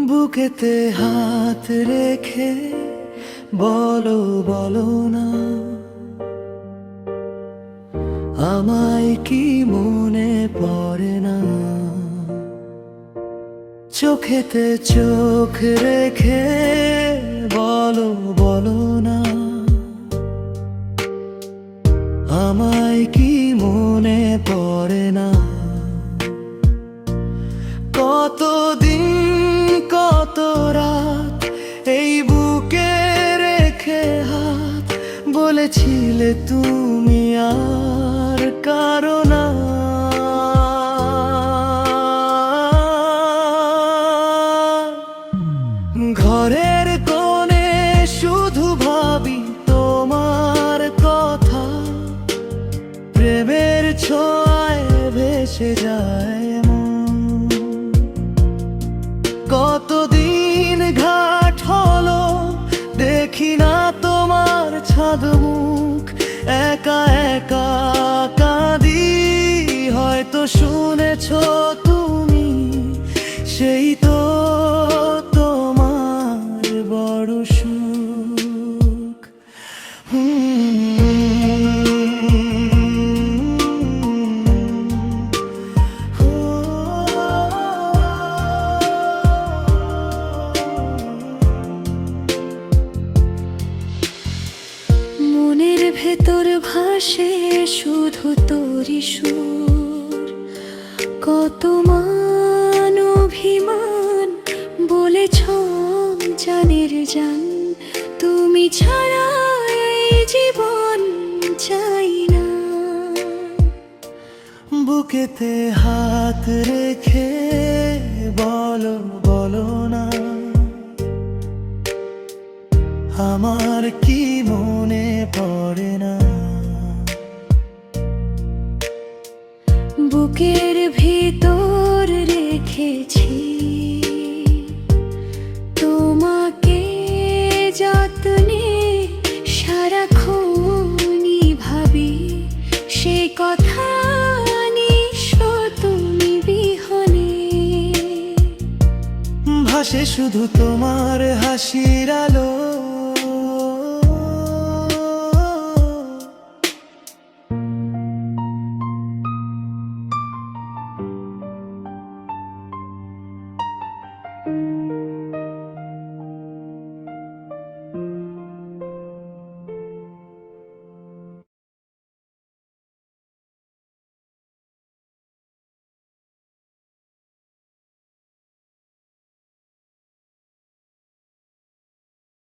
বুকেতে হাত রেখে বলো বলো না, আমায় কি মনে পড়ে না? চোখেতে চোখ রেখে বলো বলো না, আমায় কি মনে পড়ে না? কতদিন কত রাত এই বুকে রেখে হাত বলেছিলে তুমি আর কারো না। ঘরের কোণে শুধু ভাবি তোমার কথা, প্রেমের ছোঁয়ায় ভেসে যায় মন। কতদিন ঘাট হলো দেখি না তোমার ছাদ মুখ, একা একা কাঁদি, হয়তো শুনেছ তুমি সেই তো তোমার বড় সুখ। মনের ভেতর ভাসে শুধু তোরই সুর, কত মান অভিমান বলেছ জানের জান, তুমি ছাড়া এই জীবন চাই না। বুকেতে হাত রেখে বলো বলো না, আমার কি মনে পড়ে না? বুকের ভিতর রেখেছি তোমাকে যত্নে, সারাক্ষণই ভাবি সে কথা নিশো তুমি বিহনে। ভাসে শুধু তোমার হাসির আলো,